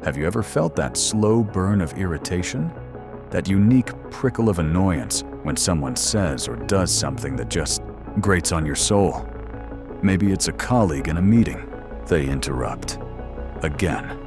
Have you ever felt that slow burn of irritation? That unique prickle of annoyance when someone says or does something that just grates on your soul? Maybe it's a colleague in a meeting. They interrupt. Again.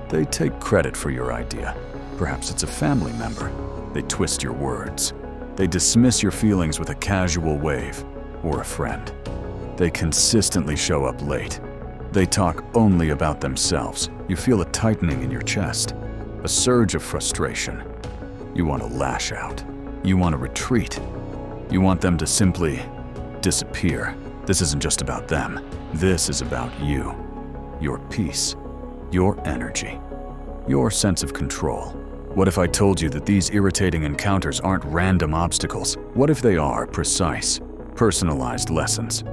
They take credit for your idea. Perhaps it's a family member. They twist your words. They dismiss your feelings with a casual wave. Or a friend. They consistently show up late. They talk only about themselves. You feel a tightening in your chest, a surge of frustration. You want to lash out. You want to retreat. You want them to simply disappear. This isn't just about them. This is about you, your peace, your energy, your sense of control. What if I told you that these irritating encounters aren't random obstacles? What if they are precise, personalized lessons?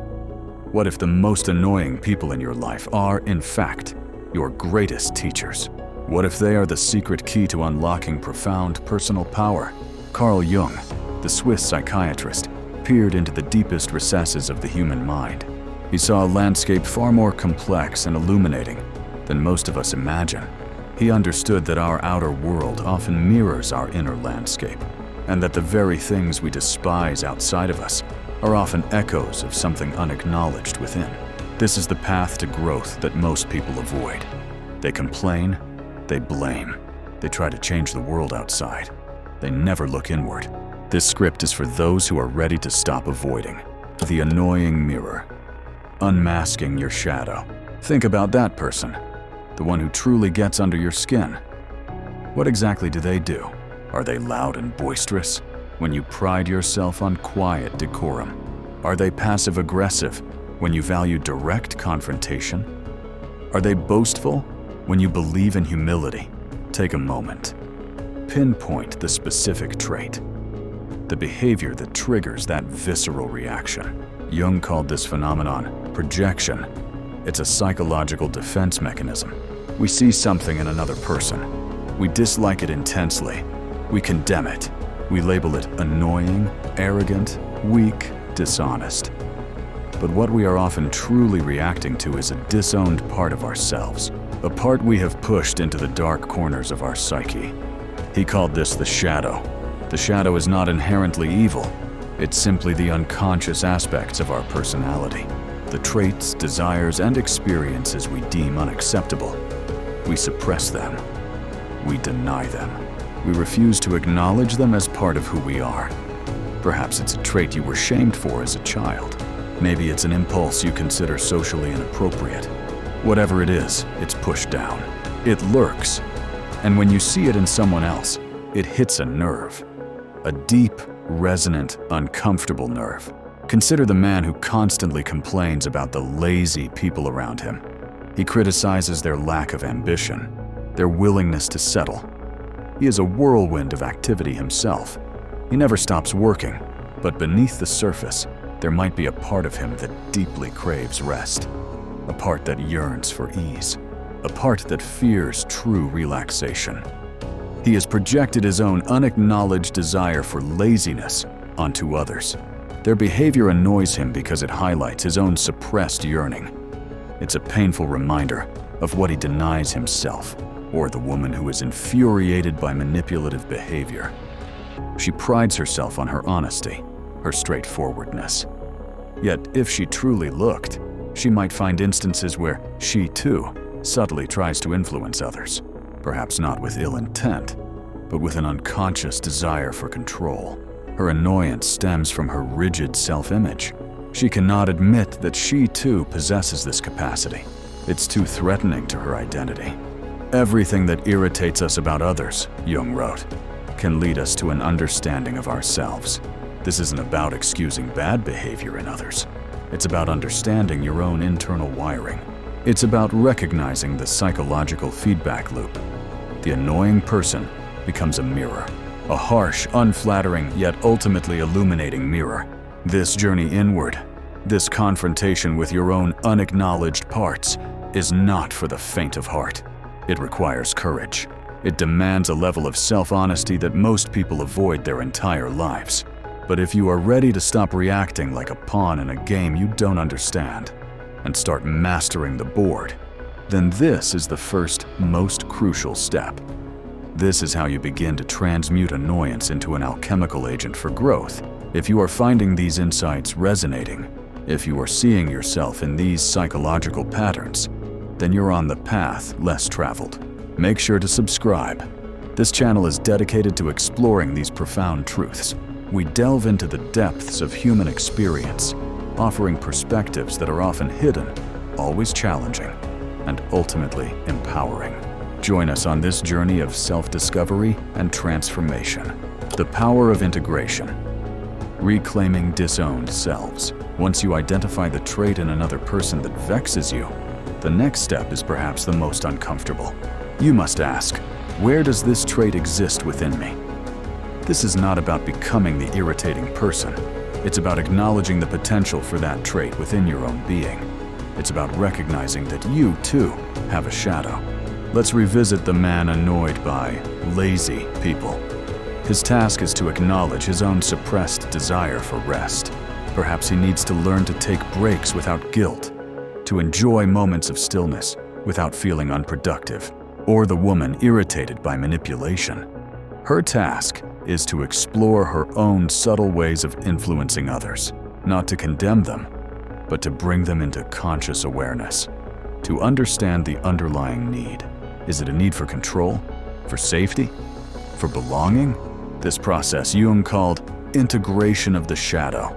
What if the most annoying people in your life are, in fact, your greatest teachers? What if they are the secret key to unlocking profound personal power? Carl Jung, the Swiss psychiatrist, peered into the deepest recesses of the human mind. He saw a landscape far more complex and illuminating than most of us imagine. He understood that our outer world often mirrors our inner landscape, and that the very things we despise outside of us are often echoes of something unacknowledged within. This is the path to growth that most people avoid. They complain, they blame, they try to change the world outside. They never look inward. This script is for those who are ready to stop avoiding. The annoying mirror. Unmasking your shadow. Think about that person, the one who truly gets under your skin. What exactly do they do? Are they loud and boisterous when you pride yourself on quiet decorum? Are they passive-aggressive when you value direct confrontation? Are they boastful when you believe in humility? Take a moment. Pinpoint the specific trait, the behavior that triggers that visceral reaction. Jung called this phenomenon projection. It's a psychological defense mechanism. We see something in another person. We dislike it intensely. We condemn it. We label it annoying, arrogant, weak, dishonest. But what we are often truly reacting to is a disowned part of ourselves, a part we have pushed into the dark corners of our psyche. He called this the shadow. The shadow is not inherently evil. It's simply the unconscious aspects of our personality, the traits, desires, and experiences we deem unacceptable. We suppress them. We deny them. We refuse to acknowledge them as part of who we are. Perhaps it's a trait you were shamed for as a child. Maybe it's an impulse you consider socially inappropriate. Whatever it is, it's pushed down. It lurks. And when you see it in someone else, it hits a nerve. A deep, resonant, uncomfortable nerve. Consider the man who constantly complains about the lazy people around him. He criticizes their lack of ambition, their willingness to settle. He is a whirlwind of activity himself. He never stops working, but beneath the surface, there might be a part of him that deeply craves rest, a part that yearns for ease, a part that fears true relaxation. He has projected his own unacknowledged desire for laziness onto others. Their behavior annoys him because it highlights his own suppressed yearning. It's a painful reminder of what he denies himself, or the woman who is infuriated by manipulative behavior. She prides herself on her honesty, her straightforwardness. Yet, if she truly looked, she might find instances where she, too, subtly tries to influence others, perhaps not with ill intent, but with an unconscious desire for control. Her annoyance stems from her rigid self-image. She cannot admit that she, too, possesses this capacity. It's too threatening to her identity. Everything that irritates us about others, Jung wrote, can lead us to an understanding of ourselves. This isn't about excusing bad behavior in others. It's about understanding your own internal wiring. It's about recognizing the psychological feedback loop. The annoying person becomes a mirror, a harsh, unflattering, yet ultimately illuminating mirror. This journey inward, this confrontation with your own unacknowledged parts, is not for the faint of heart. It requires courage. It demands a level of self-honesty that most people avoid their entire lives. But if you are ready to stop reacting like a pawn in a game you don't understand and start mastering the board, then this is the first, most crucial step. This is how you begin to transmute annoyance into an alchemical agent for growth. If you are finding these insights resonating, if you are seeing yourself in these psychological patterns, then you're on the path less traveled. Make sure to subscribe. This channel is dedicated to exploring these profound truths. We delve into the depths of human experience, offering perspectives that are often hidden, always challenging, and ultimately empowering. Join us on this journey of self-discovery and transformation. The power of integration. Reclaiming disowned selves. Once you identify the trait in another person that vexes you, the next step is perhaps the most uncomfortable. You must ask, where does this trait exist within me? This is not about becoming the irritating person. It's about acknowledging the potential for that trait within your own being. It's about recognizing that you, too, have a shadow. Let's revisit the man annoyed by lazy people. His task is to acknowledge his own suppressed desire for rest. Perhaps he needs to learn to take breaks without guilt, to enjoy moments of stillness without feeling unproductive. Or the woman irritated by manipulation. Her task is to explore her own subtle ways of influencing others, not to condemn them, but to bring them into conscious awareness, to understand the underlying need. Is it a need for control? For safety? For belonging? This process Jung called integration of the shadow.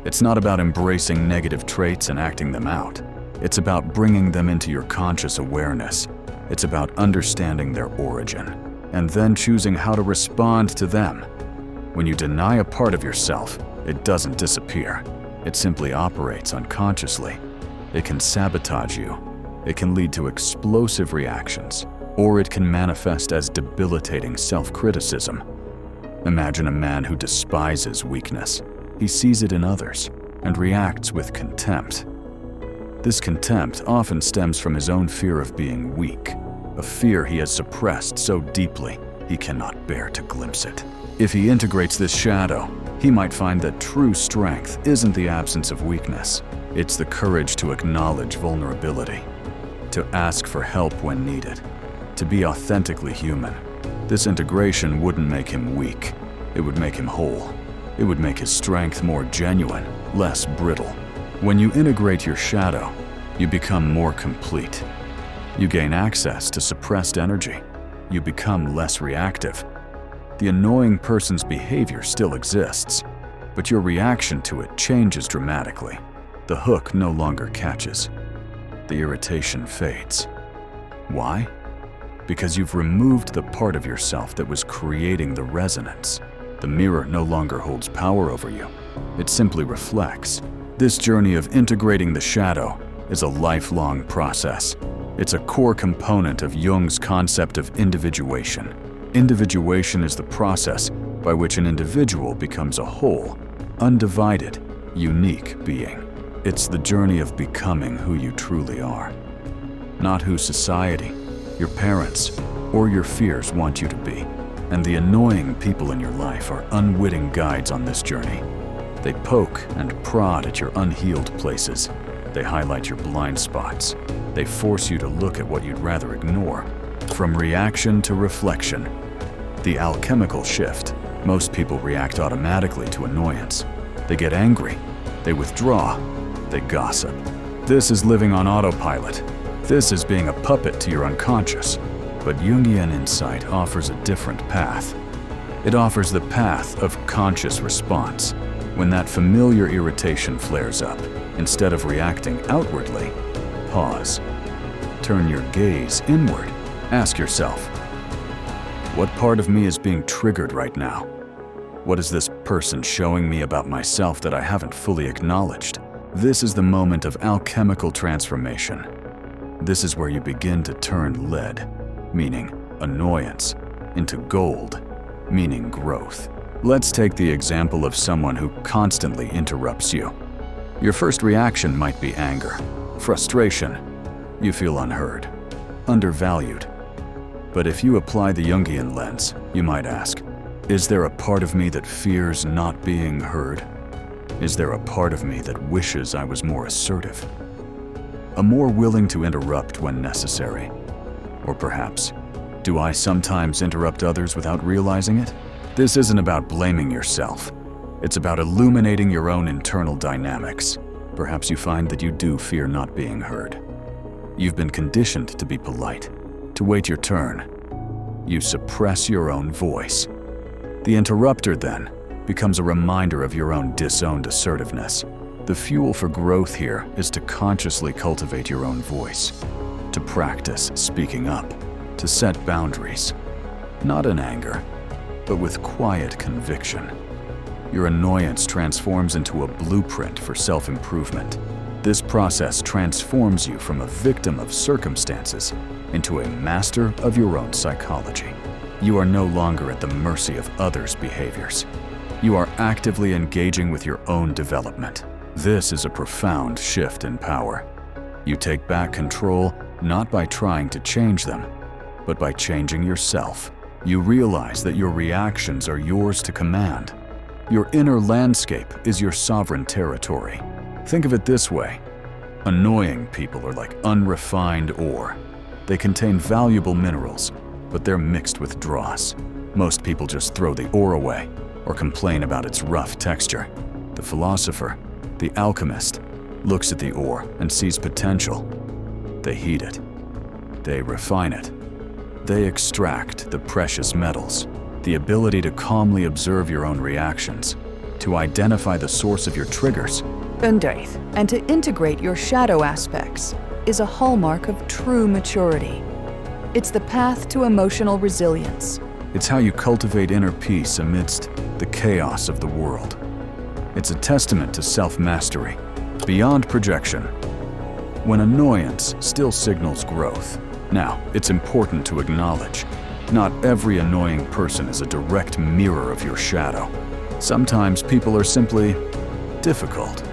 It's not about embracing negative traits and acting them out. It's about bringing them into your conscious awareness. It's about understanding their origin, and then choosing how to respond to them. When you deny a part of yourself, it doesn't disappear. It simply operates unconsciously. It can sabotage you. It can lead to explosive reactions, or it can manifest as debilitating self-criticism. Imagine a man who despises weakness. He sees it in others and reacts with contempt. This contempt often stems from his own fear of being weak, a fear he has suppressed so deeply he cannot bear to glimpse it. If he integrates this shadow, he might find that true strength isn't the absence of weakness. It's the courage to acknowledge vulnerability, to ask for help when needed, to be authentically human. This integration wouldn't make him weak. It would make him whole. It would make his strength more genuine, less brittle. When you integrate your shadow, you become more complete. You gain access to suppressed energy. You become less reactive. The annoying person's behavior still exists, but your reaction to it changes dramatically. The hook no longer catches. The irritation fades. Why? Because you've removed the part of yourself that was creating the resonance. The mirror no longer holds power over you. It simply reflects. This journey of integrating the shadow is a lifelong process. It's a core component of Jung's concept of individuation. Individuation is the process by which an individual becomes a whole, undivided, unique being. It's the journey of becoming who you truly are, not who society, your parents, or your fears want you to be. And the annoying people in your life are unwitting guides on this journey. They poke and prod at your unhealed places. They highlight your blind spots. They force you to look at what you'd rather ignore. From reaction to reflection. The alchemical shift. Most people react automatically to annoyance. They get angry. They withdraw. They gossip. This is living on autopilot. This is being a puppet to your unconscious. But Jungian insight offers a different path. It offers the path of conscious response. When that familiar irritation flares up, instead of reacting outwardly, pause. Turn your gaze inward. Ask yourself, what part of me is being triggered right now? What is this person showing me about myself that I haven't fully acknowledged? This is the moment of alchemical transformation. This is where you begin to turn lead, meaning annoyance, into gold, meaning growth. Let's take the example of someone who constantly interrupts you. Your first reaction might be anger, frustration. You feel unheard, undervalued. But if you apply the Jungian lens, you might ask, is there a part of me that fears not being heard? Is there a part of me that wishes I was more assertive? a more willing to interrupt when necessary. Or perhaps, do I sometimes interrupt others without realizing it? This isn't about blaming yourself. It's about illuminating your own internal dynamics. Perhaps you find that you do fear not being heard. You've been conditioned to be polite, to wait your turn. You suppress your own voice. The interrupter, then, becomes a reminder of your own disowned assertiveness. The fuel for growth here is to consciously cultivate your own voice, to practice speaking up, to set boundaries, not in anger, but with quiet conviction. Your annoyance transforms into a blueprint for self-improvement. This process transforms you from a victim of circumstances into a master of your own psychology. You are no longer at the mercy of others' behaviors. You are actively engaging with your own development. This is a profound shift in power. You take back control not by trying to change them, but by changing yourself. You realize that your reactions are yours to command. Your inner landscape is your sovereign territory. Think of it this way. Annoying people are like unrefined ore. They contain valuable minerals, but they're mixed with dross. Most people just throw the ore away or complain about its rough texture. The philosopher, the alchemist, looks at the ore and sees potential. They heat it. They refine it. They extract the precious metals. The ability to calmly observe your own reactions, to identify the source of your triggers, Untitled, and to integrate your shadow aspects is a hallmark of true maturity. It's the path to emotional resilience. It's how you cultivate inner peace amidst the chaos of the world. It's a testament to self-mastery, beyond projection. When annoyance still signals growth. Now, it's important to acknowledge, not every annoying person is a direct mirror of your shadow. Sometimes people are simply difficult.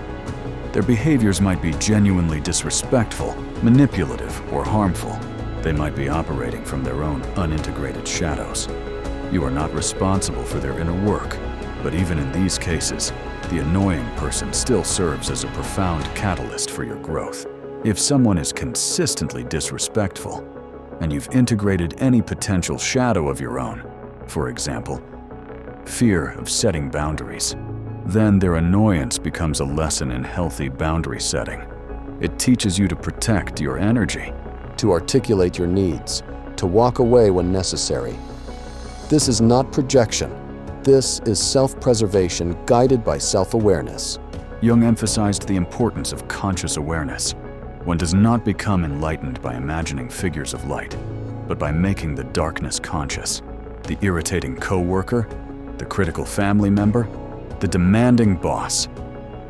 Their behaviors might be genuinely disrespectful, manipulative, or harmful. They might be operating from their own unintegrated shadows. You are not responsible for their inner work, but even in these cases, the annoying person still serves as a profound catalyst for your growth. If someone is consistently disrespectful, and you've integrated any potential shadow of your own, for example, fear of setting boundaries, then their annoyance becomes a lesson in healthy boundary setting. It teaches you to protect your energy, to articulate your needs, to walk away when necessary. This is not projection. This is self-preservation guided by self-awareness. Jung emphasized the importance of conscious awareness. One does not become enlightened by imagining figures of light, but by making the darkness conscious. The irritating coworker, the critical family member, the demanding boss.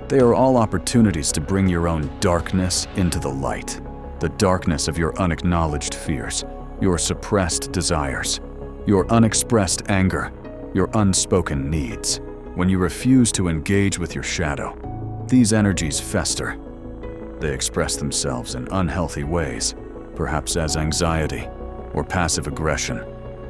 They are all opportunities to bring your own darkness into the light. The darkness of your unacknowledged fears, your suppressed desires, your unexpressed anger, your unspoken needs. When you refuse to engage with your shadow, these energies fester. They express themselves in unhealthy ways, perhaps as anxiety, or passive aggression,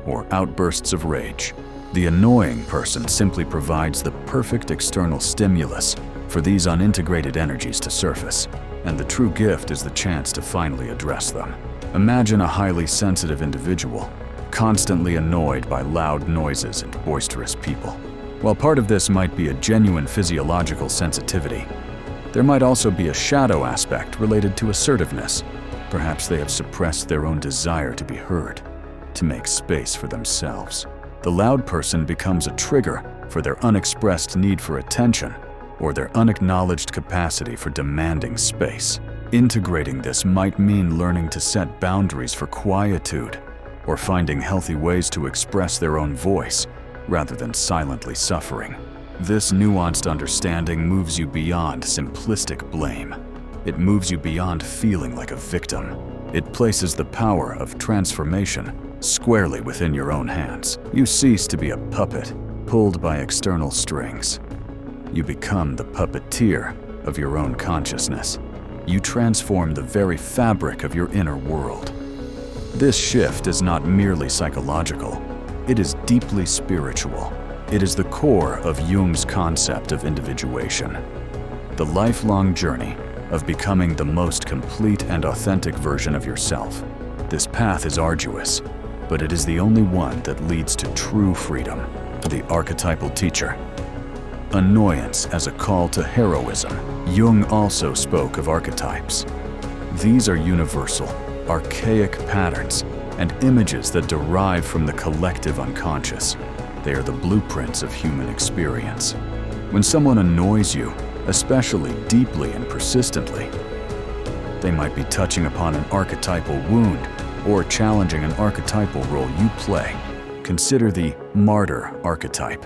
or outbursts of rage. The annoying person simply provides the perfect external stimulus for these unintegrated energies to surface, and the true gift is the chance to finally address them. Imagine a highly sensitive individual, constantly annoyed by loud noises and boisterous people. While part of this might be a genuine physiological sensitivity, there might also be a shadow aspect related to assertiveness. Perhaps they have suppressed their own desire to be heard, to make space for themselves. The loud person becomes a trigger for their unexpressed need for attention or their unacknowledged capacity for demanding space. Integrating this might mean learning to set boundaries for quietude or finding healthy ways to express their own voice rather than silently suffering. This nuanced understanding moves you beyond simplistic blame. It moves you beyond feeling like a victim. It places the power of transformation squarely within your own hands. You cease to be a puppet pulled by external strings. You become the puppeteer of your own consciousness. You transform the very fabric of your inner world. This shift is not merely psychological. It is deeply spiritual. It is the core of Jung's concept of individuation. The lifelong journey of becoming the most complete and authentic version of yourself. This path is arduous, but it is the only one that leads to true freedom. The Archetypal Teacher. Annoyance as a call to heroism. Jung also spoke of archetypes. These are universal, archaic patterns and images that derive from the collective unconscious. They are the blueprints of human experience. When someone annoys you, especially deeply and persistently, they might be touching upon an archetypal wound or challenging an archetypal role you play. Consider the martyr archetype,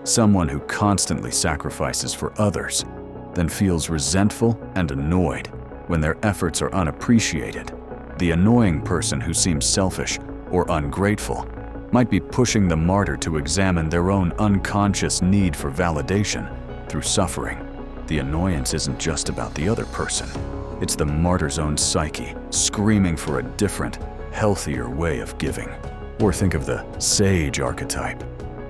someone who constantly sacrifices for others, then feels resentful and annoyed when their efforts are unappreciated. The annoying person who seems selfish or ungrateful might be pushing the martyr to examine their own unconscious need for validation through suffering. The annoyance isn't just about the other person. It's the martyr's own psyche, screaming for a different, healthier way of giving. Or think of the sage archetype,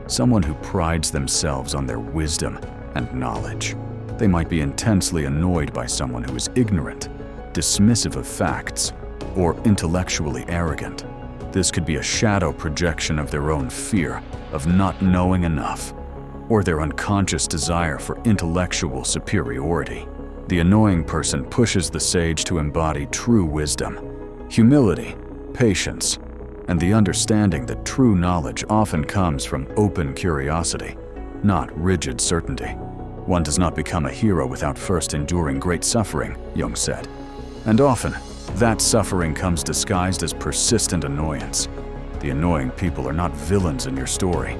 someone who prides themselves on their wisdom and knowledge. They might be intensely annoyed by someone who is ignorant, dismissive of facts, or intellectually arrogant. This could be a shadow projection of their own fear of not knowing enough, or their unconscious desire for intellectual superiority. The annoying person pushes the sage to embody true wisdom, humility, patience, and the understanding that true knowledge often comes from open curiosity, not rigid certainty. One does not become a hero without first enduring great suffering, Jung said. And often, that suffering comes disguised as persistent annoyance. The annoying people are not villains in your story.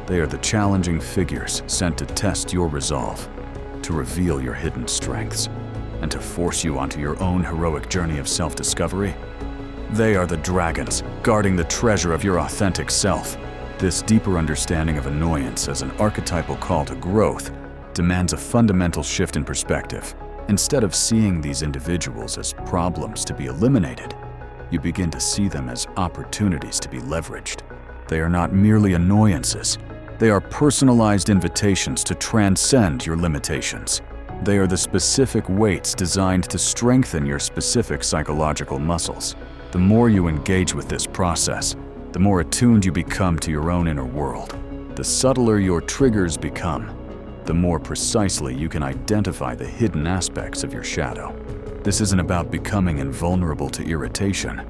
They are the challenging figures sent to test your resolve, to reveal your hidden strengths, and to force you onto your own heroic journey of self-discovery. They are the dragons, guarding the treasure of your authentic self. This deeper understanding of annoyance as an archetypal call to growth demands a fundamental shift in perspective. Instead of seeing these individuals as problems to be eliminated, you begin to see them as opportunities to be leveraged. They are not merely annoyances. They are personalized invitations to transcend your limitations. They are the specific weights designed to strengthen your specific psychological muscles. The more you engage with this process, the more attuned you become to your own inner world. The subtler your triggers become, the more precisely you can identify the hidden aspects of your shadow. This isn't about becoming invulnerable to irritation.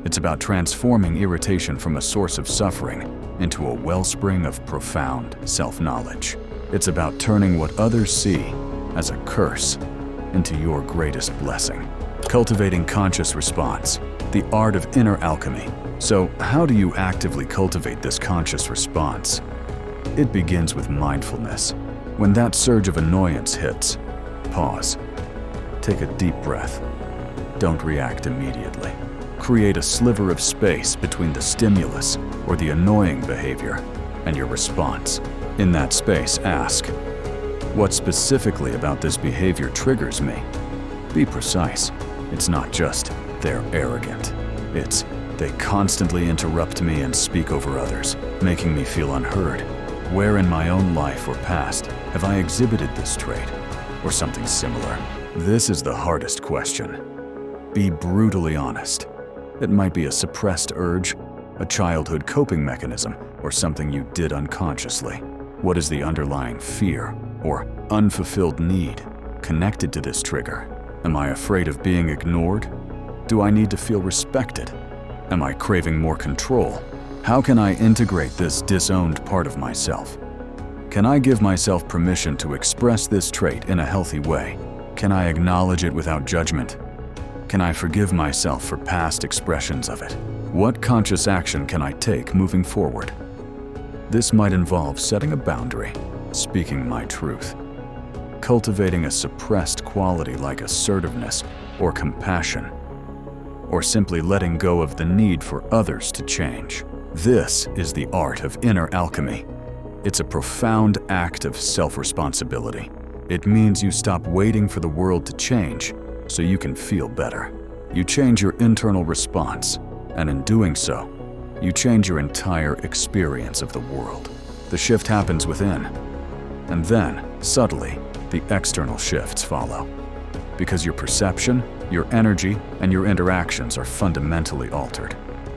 It's about transforming irritation from a source of suffering into a wellspring of profound self-knowledge. It's about turning what others see as a curse into your greatest blessing. Cultivating conscious response, the art of inner alchemy. So, how do you actively cultivate this conscious response? It begins with mindfulness. When that surge of annoyance hits, pause. Take a deep breath. Don't react immediately. Create a sliver of space between the stimulus or the annoying behavior and your response. In that space, ask, what specifically about this behavior triggers me? Be precise. It's not just, they're arrogant. It's, they constantly interrupt me and speak over others, making me feel unheard. Where in my own life or past have I exhibited this trait, or something similar? This is the hardest question. Be brutally honest. It might be a suppressed urge, a childhood coping mechanism, or something you did unconsciously. What is the underlying fear or unfulfilled need connected to this trigger? Am I afraid of being ignored? Do I need to feel respected? Am I craving more control? How can I integrate this disowned part of myself? Can I give myself permission to express this trait in a healthy way? Can I acknowledge it without judgment? Can I forgive myself for past expressions of it? What conscious action can I take moving forward? This might involve setting a boundary, speaking my truth, cultivating a suppressed quality like assertiveness or compassion, or simply letting go of the need for others to change. This is the art of inner alchemy. It's a profound act of self-responsibility. It means you stop waiting for the world to change so you can feel better. You change your internal response, and in doing so, you change your entire experience of the world. The shift happens within, and then, subtly, the external shifts follow. because your perception, your energy, and your interactions are fundamentally altered.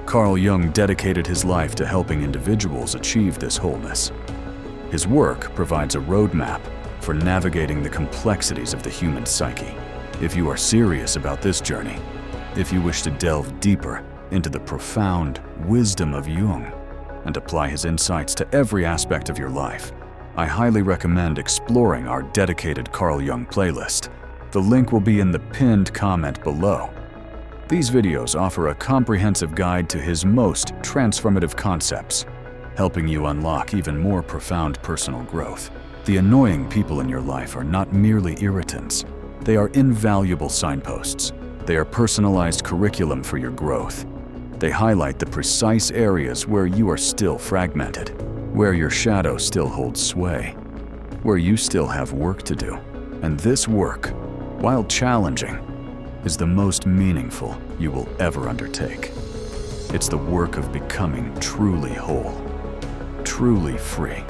Carl Jung dedicated his life to helping individuals achieve this wholeness. His work provides a roadmap for navigating the complexities of the human psyche. If you are serious about this journey, if you wish to delve deeper into the profound wisdom of Jung and apply his insights to every aspect of your life, I highly recommend exploring our dedicated Carl Jung playlist. The link will be in the pinned comment below. These videos offer a comprehensive guide to his most transformative concepts, helping you unlock even more profound personal growth. The annoying people in your life are not merely irritants. They are invaluable signposts. They are personalized curriculum for your growth. They highlight the precise areas where you are still fragmented, where your shadow still holds sway, where you still have work to do. And this work, while challenging, is the most meaningful you will ever undertake. It's the work of becoming truly whole, truly free.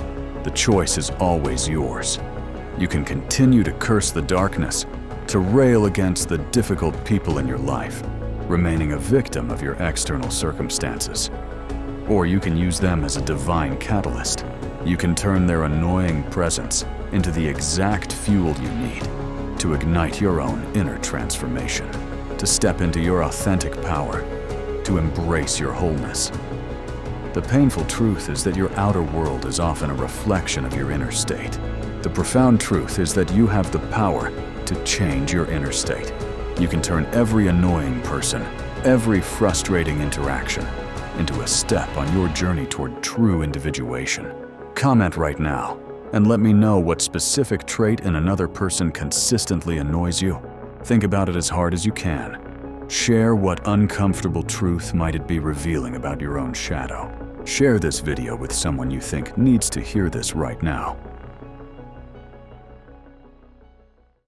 The choice is always yours. You can continue to curse the darkness, to rail against the difficult people in your life, remaining a victim of your external circumstances. Or you can use them as a divine catalyst. You can turn their annoying presence into the exact fuel you need to ignite your own inner transformation, to step into your authentic power, to embrace your wholeness. The painful truth is that your outer world is often a reflection of your inner state. The profound truth is that you have the power to change your inner state. You can turn every annoying person, every frustrating interaction, into a step on your journey toward true individuation. Comment right now and let me know what specific trait in another person consistently annoys you. Think about it as hard as you can. Share what uncomfortable truth might it be revealing about your own shadow. Share this video with someone you think needs to hear this right now.